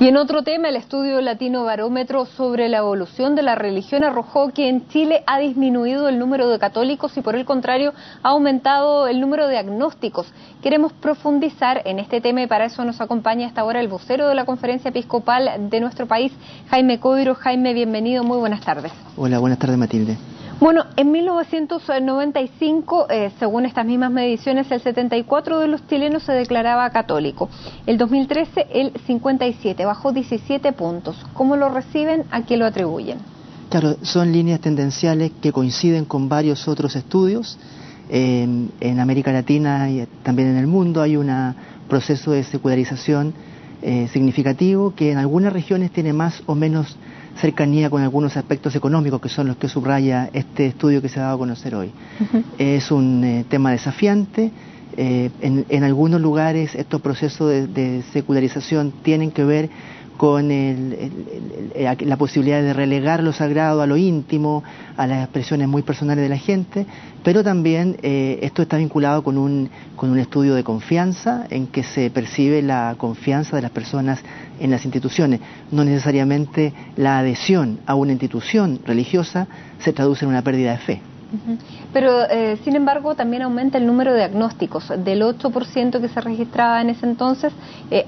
Y en otro tema, el estudio Latino Barómetro sobre la evolución de la religión arrojó que en Chile ha disminuido el número de católicos y por el contrario ha aumentado el número de agnósticos. Queremos profundizar en este tema y para eso nos acompaña hasta ahora el vocero de la Conferencia Episcopal de nuestro país, Jaime Coiro. Jaime, bienvenido, muy buenas tardes. Hola, buenas tardes, Matilde. Bueno, en 1995, según estas mismas mediciones, el 74% de los chilenos se declaraba católico. El 2013, el 57%, bajó 17 puntos. ¿Cómo lo reciben? ¿A qué lo atribuyen? Claro, son líneas tendenciales que coinciden con varios otros estudios. En América Latina y también en el mundo hay un proceso de secularización significativo que en algunas regiones tiene más o menos cercanía con algunos aspectos económicos que son los que subraya este estudio que se ha dado a conocer hoy. Es un tema desafiante. En algunos lugares estos procesos de secularización tienen que ver con la posibilidad de relegar lo sagrado a lo íntimo, a las expresiones muy personales de la gente, pero también esto está vinculado con un estudio de confianza en que se percibe la confianza de las personas en las instituciones. No necesariamente la adhesión a una institución religiosa se traduce en una pérdida de fe. Pero, sin embargo, también aumenta el número de agnósticos. Del 8% que se registraba en ese entonces,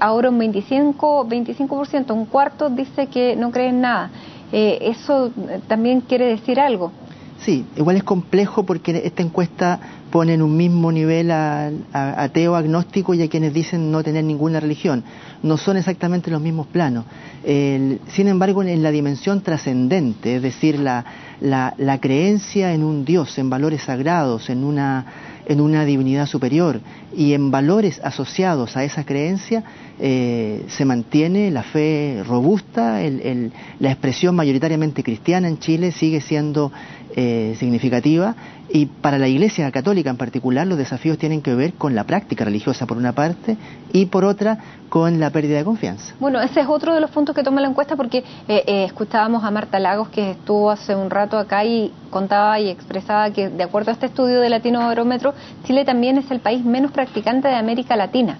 ahora un 25%, un cuarto dice que no cree en nada. ¿Eso también quiere decir algo? Sí, igual es complejo porque esta encuesta pone en un mismo nivel a ateo, agnóstico y a quienes dicen no tener ninguna religión. No son exactamente los mismos planos. Sin embargo, en la dimensión trascendente, es decir, la creencia en un Dios, en valores sagrados, en una divinidad superior y en valores asociados a esa creencia, se mantiene la fe robusta, la expresión mayoritariamente cristiana en Chile sigue siendo significativa, y para la Iglesia Católica en particular los desafíos tienen que ver con la práctica religiosa por una parte y por otra con la pérdida de confianza. Bueno, ese es otro de los puntos que toma la encuesta porque escuchábamos a Marta Lagos, que estuvo hace un rato acá y contaba y expresaba que de acuerdo a este estudio de Latino Barómetro, Chile también es el país menos practicante de América Latina.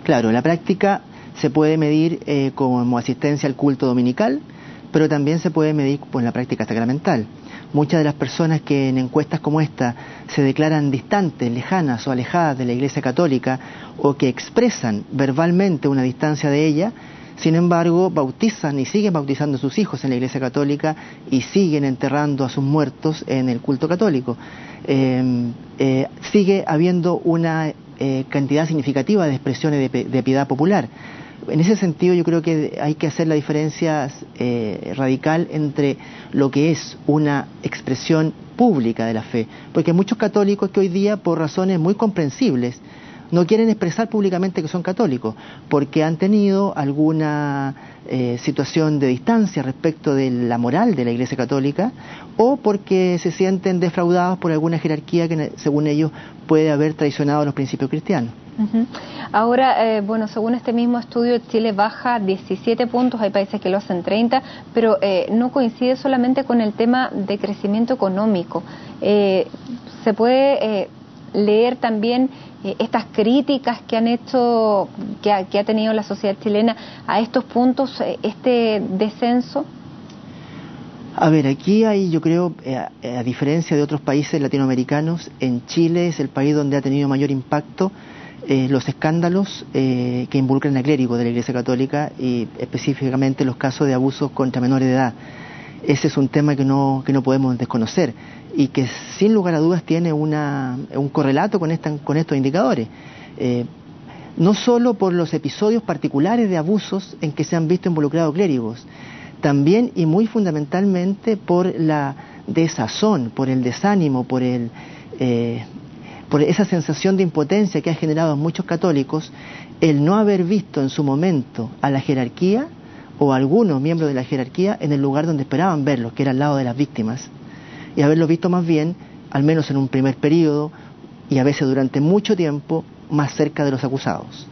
Claro, la práctica se puede medir como asistencia al culto dominical, pero también se puede medir con la práctica sacramental. Muchas de las personas que en encuestas como esta se declaran distantes, lejanas o alejadas de la Iglesia Católica o que expresan verbalmente una distancia de ella, sin embargo bautizan y siguen bautizando a sus hijos en la Iglesia Católica y siguen enterrando a sus muertos en el culto católico. Sigue habiendo una cantidad significativa de expresiones de piedad popular. En ese sentido yo creo que hay que hacer la diferencia radical entre lo que es una expresión pública de la fe, porque hay muchos católicos que hoy día, por razones muy comprensibles, no quieren expresar públicamente que son católicos, porque han tenido alguna situación de distancia respecto de la moral de la Iglesia Católica, o porque se sienten defraudados por alguna jerarquía que, según ellos, puede haber traicionado los principios cristianos. Ahora, bueno, según este mismo estudio, Chile baja 17 puntos, hay países que lo hacen 30, pero no coincide solamente con el tema de crecimiento económico. Se puede leer también estas críticas que han hecho, que ha tenido la sociedad chilena a estos puntos, este descenso. A ver, aquí hay, yo creo, a diferencia de otros países latinoamericanos, en Chile es el país donde ha tenido mayor impacto los escándalos que involucran a clérigos de la Iglesia Católica y específicamente los casos de abusos contra menores de edad. Ese es un tema que no podemos desconocer y que sin lugar a dudas tiene un correlato con estos indicadores. No solo por los episodios particulares de abusos en que se han visto involucrados clérigos, también y muy fundamentalmente por la desazón, por el desánimo, por esa sensación de impotencia que ha generado en muchos católicos el no haber visto en su momento a la jerarquía o a algunos miembros de la jerarquía en el lugar donde esperaban verlos, que era al lado de las víctimas, y haberlos visto más bien, al menos en un primer periodo y a veces durante mucho tiempo, más cerca de los acusados.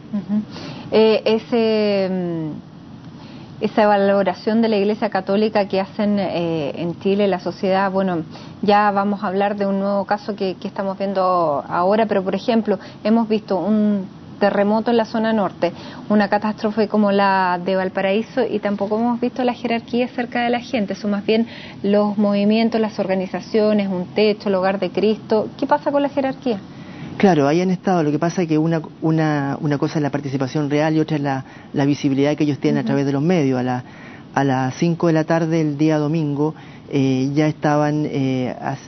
Esa valoración de la Iglesia Católica que hacen en Chile, la sociedad, bueno, ya vamos a hablar de un nuevo caso que estamos viendo ahora, pero por ejemplo, hemos visto un terremoto en la zona norte, una catástrofe como la de Valparaíso, y tampoco hemos visto la jerarquía cerca de la gente, son más bien los movimientos, las organizaciones, un techo, el hogar de Cristo. ¿Qué pasa con la jerarquía? Claro, ahí han estado. Lo que pasa es que una cosa es la participación real y otra es la visibilidad que ellos tienen a través de los medios. A las 5 de la tarde el día domingo ya estaban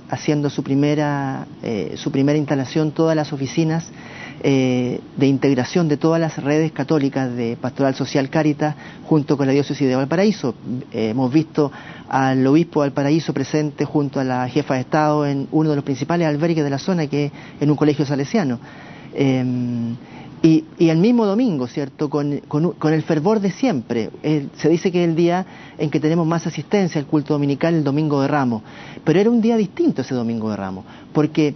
haciendo su primera instalación todas las oficinas de integración de todas las redes católicas de Pastoral Social Cáritas junto con la diócesis de Valparaíso. Hemos visto al obispo de Valparaíso presente junto a la jefa de Estado en uno de los principales albergues de la zona, que es en un colegio salesiano. Y el mismo domingo, ¿cierto?, con el fervor de siempre. Se dice que es el día en que tenemos más asistencia al culto dominical, el Domingo de Ramos. Pero era un día distinto ese Domingo de Ramos, porque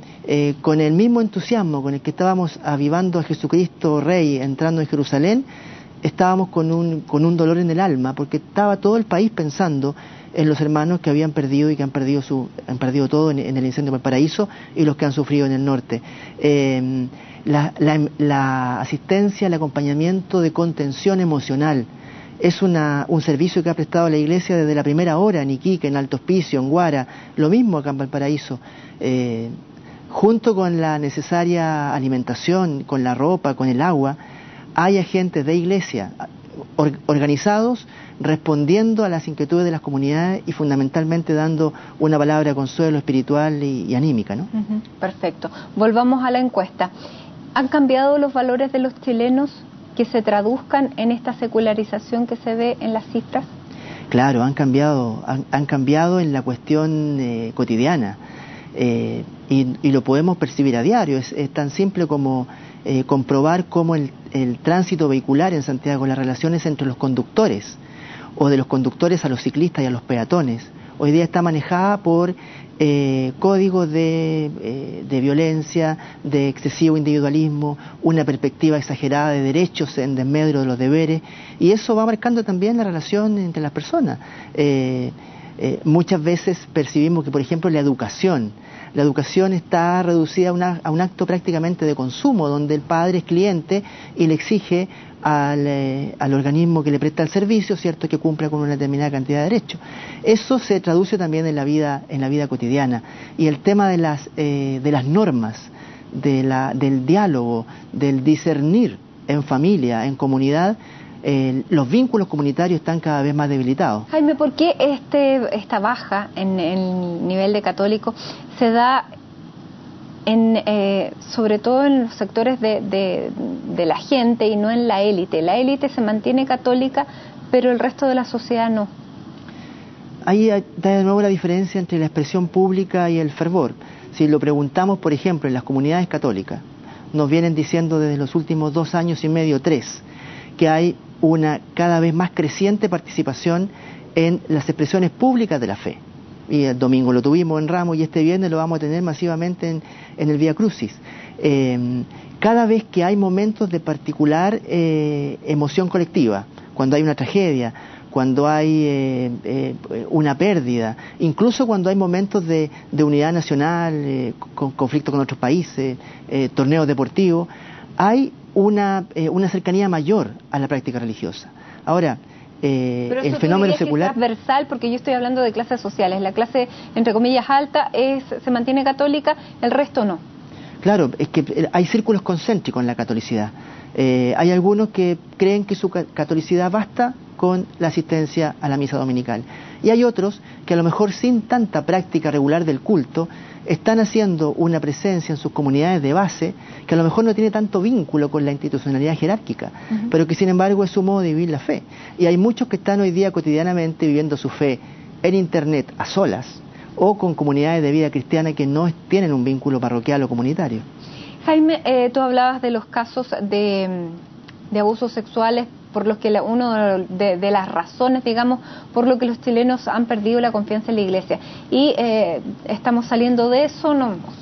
con el mismo entusiasmo con el que estábamos avivando a Jesucristo Rey entrando en Jerusalén, estábamos con un dolor en el alma, porque estaba todo el país pensando en los hermanos que habían perdido y que han perdido todo en el incendio de Valparaíso, y los que han sufrido en el norte. La asistencia, el acompañamiento de contención emocional es un servicio que ha prestado la Iglesia desde la primera hora en Iquique, en Alto Hospicio, en Guara, lo mismo acá en Valparaíso, junto con la necesaria alimentación, con la ropa, con el agua. Hay agentes de Iglesia organizados, respondiendo a las inquietudes de las comunidades y fundamentalmente dando una palabra de consuelo espiritual y anímica, ¿no? Perfecto. Volvamos a la encuesta. ¿Han cambiado los valores de los chilenos que se traduzcan en esta secularización que se ve en las cifras? Claro, han cambiado en la cuestión cotidiana, y lo podemos percibir a diario. Es tan simple como comprobar cómo el tránsito vehicular en Santiago, las relaciones entre los conductores, o de los conductores a los ciclistas y a los peatones, hoy día está manejada por códigos de violencia, de excesivo individualismo, una perspectiva exagerada de derechos en desmedro de los deberes, y eso va marcando también la relación entre las personas. Muchas veces percibimos que, por ejemplo, la educación está reducida a un acto prácticamente de consumo, donde el padre es cliente y le exige al organismo que le presta el servicio, ¿cierto?, que cumpla con una determinada cantidad de derechos. Eso se traduce también en la vida cotidiana. Y el tema de las normas, del diálogo, del discernir en familia, en comunidad, los vínculos comunitarios están cada vez más debilitados. Jaime, ¿por qué esta baja en el nivel de católicos se da sobre todo en los sectores de la gente y no en la élite? La élite se mantiene católica, pero el resto de la sociedad no. Ahí está de nuevo la diferencia entre la expresión pública y el fervor. Si lo preguntamos, por ejemplo, en las comunidades católicas, nos vienen diciendo desde los últimos 2 años y medio, 3, que hay una cada vez más creciente participación en las expresiones públicas de la fe. Y el domingo lo tuvimos en Ramos y este viernes lo vamos a tener masivamente en el Vía Crucis. Cada vez que hay momentos de particular emoción colectiva, cuando hay una tragedia, cuando hay una pérdida, incluso cuando hay momentos de unidad nacional, conflicto con otros países, torneos deportivos, hay una cercanía mayor a la práctica religiosa. Ahora, el fenómeno secular es transversal, porque yo estoy hablando de clases sociales. La clase, entre comillas, alta se mantiene católica, el resto no. Claro, es que hay círculos concéntricos en la catolicidad. Hay algunos que creen que su catolicidad basta con la asistencia a la misa dominical, y hay otros que a lo mejor sin tanta práctica regular del culto están haciendo una presencia en sus comunidades de base que a lo mejor no tiene tanto vínculo con la institucionalidad jerárquica, pero que sin embargo es su modo de vivir la fe. Y hay muchos que están hoy día cotidianamente viviendo su fe en internet a solas o con comunidades de vida cristiana que no tienen un vínculo parroquial o comunitario. Jaime, tú hablabas de los casos de abusos sexuales, por los que uno de las razones, digamos, por lo que los chilenos han perdido la confianza en la Iglesia. Y estamos saliendo de eso,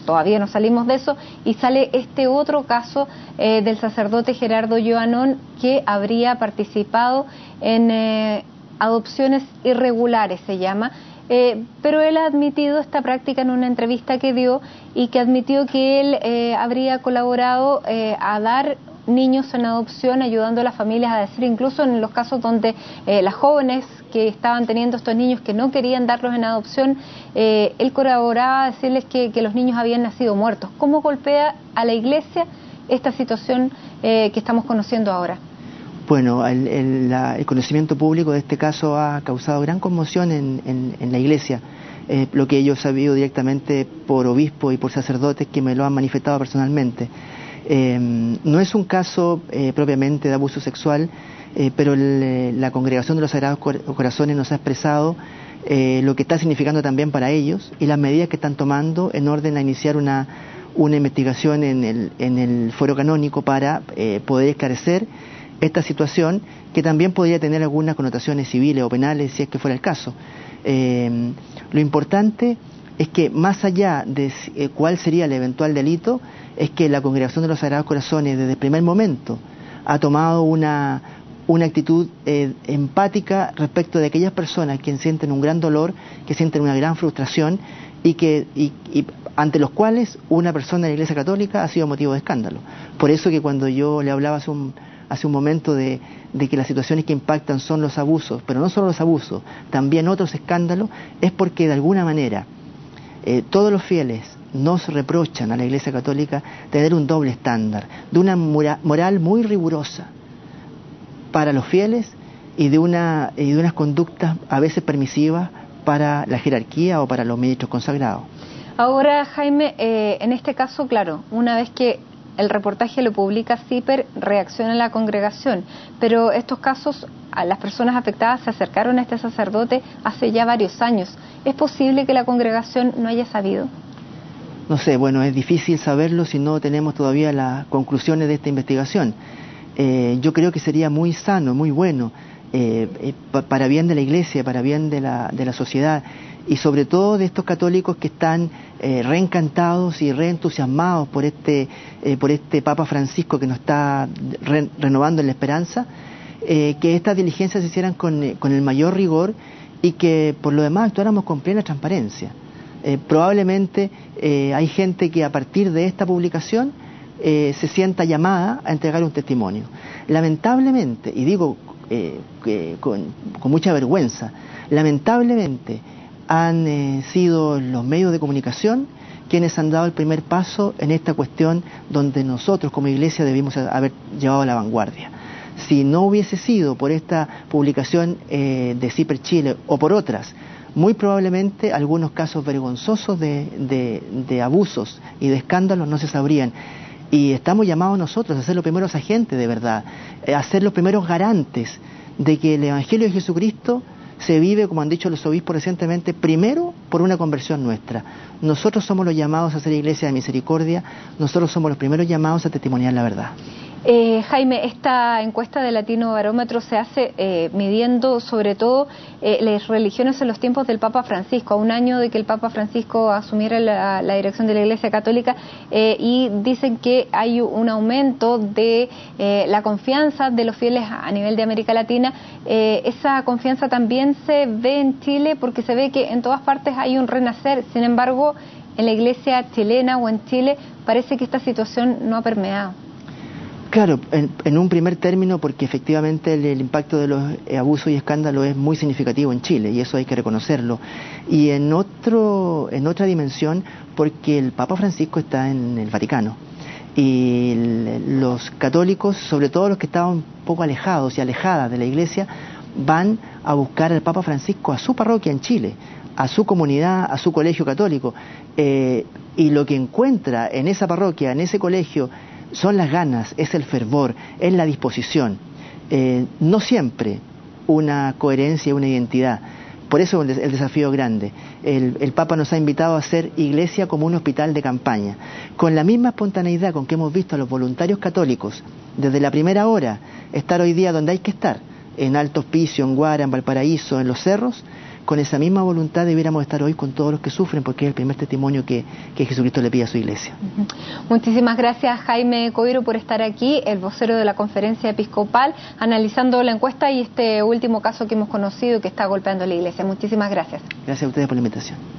todavía no salimos de eso, y sale este otro caso del sacerdote Gerardo Joanón, que habría participado en adopciones irregulares, se llama, pero él ha admitido esta práctica en una entrevista que dio y que admitió que él habría colaborado a dar niños en adopción, ayudando a las familias a decir, incluso en los casos donde las jóvenes que estaban teniendo estos niños que no querían darlos en adopción, él colaboraba a decirles que los niños habían nacido muertos. ¿Cómo golpea a la Iglesia esta situación que estamos conociendo ahora? Bueno, el conocimiento público de este caso ha causado gran conmoción en la Iglesia, lo que yo he sabido directamente por obispos y por sacerdotes que me lo han manifestado personalmente. No es un caso propiamente de abuso sexual, pero la Congregación de los Sagrados Corazones nos ha expresado lo que está significando también para ellos y las medidas que están tomando en orden a iniciar una investigación en el fuero canónico para poder esclarecer esta situación, que también podría tener algunas connotaciones civiles o penales si es que fuera el caso. Lo importante es que más allá de cuál sería el eventual delito, es que la Congregación de los Sagrados Corazones desde el primer momento ha tomado una actitud empática respecto de aquellas personas que sienten un gran dolor, que sienten una gran frustración y ante los cuales una persona de la Iglesia Católica ha sido motivo de escándalo. Por eso que cuando yo le hablaba hace un momento de que las situaciones que impactan son los abusos, pero no solo los abusos, también otros escándalos, es porque de alguna manera todos los fieles nos reprochan a la Iglesia Católica tener un doble estándar, de una moral muy rigurosa para los fieles y de unas conductas a veces permisivas para la jerarquía o para los ministros consagrados. Ahora, Jaime, en este caso, claro, una vez que el reportaje lo publica CIPER, reacciona la congregación, pero estos casos, a las personas afectadas se acercaron a este sacerdote hace ya varios años. ¿Es posible que la congregación no haya sabido? No sé, bueno, es difícil saberlo si no tenemos todavía las conclusiones de esta investigación. Yo creo que sería muy sano, muy bueno, para bien de la Iglesia, para bien de la sociedad, y sobre todo de estos católicos que están reencantados y reentusiasmados por este Papa Francisco que nos está renovando en la esperanza, que estas diligencias se hicieran con el mayor rigor y que por lo demás actuáramos con plena transparencia. Probablemente hay gente que a partir de esta publicación se sienta llamada a entregar un testimonio. Lamentablemente, y digo con mucha vergüenza, lamentablemente han sido los medios de comunicación quienes han dado el primer paso en esta cuestión donde nosotros como Iglesia debimos haber llevado a la vanguardia. Si no hubiese sido por esta publicación de CIPER Chile o por otras, muy probablemente algunos casos vergonzosos de abusos y de escándalos no se sabrían. Y estamos llamados nosotros a ser los primeros agentes de verdad, a ser los primeros garantes de que el Evangelio de Jesucristo se vive, como han dicho los obispos recientemente, primero por una conversión nuestra. Nosotros somos los llamados a ser Iglesia de Misericordia, nosotros somos los primeros llamados a testimoniar la verdad. Jaime, esta encuesta de Latino Barómetro se hace midiendo sobre todo las religiones en los tiempos del Papa Francisco, a un año de que el Papa Francisco asumiera la dirección de la Iglesia Católica, y dicen que hay un aumento de la confianza de los fieles a nivel de América Latina. Esa confianza también se ve en Chile porque se ve que en todas partes hay un renacer. Sin embargo, en la Iglesia chilena o en Chile parece que esta situación no ha permeado. Claro, en un primer término porque efectivamente el impacto de los abusos y escándalos es muy significativo en Chile y eso hay que reconocerlo. Y en otra dimensión porque el Papa Francisco está en el Vaticano y los católicos, sobre todo los que estaban un poco alejados y alejadas de la Iglesia, van a buscar al Papa Francisco a su parroquia en Chile, a su comunidad, a su colegio católico, y lo que encuentra en esa parroquia, en ese colegio, son las ganas, es el fervor, es la disposición, no siempre una coherencia y una identidad. Por eso el desafío grande. El Papa nos ha invitado a hacer Iglesia como un hospital de campaña, con la misma espontaneidad con que hemos visto a los voluntarios católicos desde la primera hora estar hoy día donde hay que estar, en Alto Hospicio, en Guara, en Valparaíso, en Los Cerros, con esa misma voluntad debiéramos estar hoy con todos los que sufren, porque es el primer testimonio que Jesucristo le pide a su iglesia. Muchísimas gracias, Jaime Coiro, por estar aquí, el vocero de la Conferencia Episcopal, analizando la encuesta y este último caso que hemos conocido que está golpeando a la iglesia. Muchísimas gracias. Gracias a ustedes por la invitación.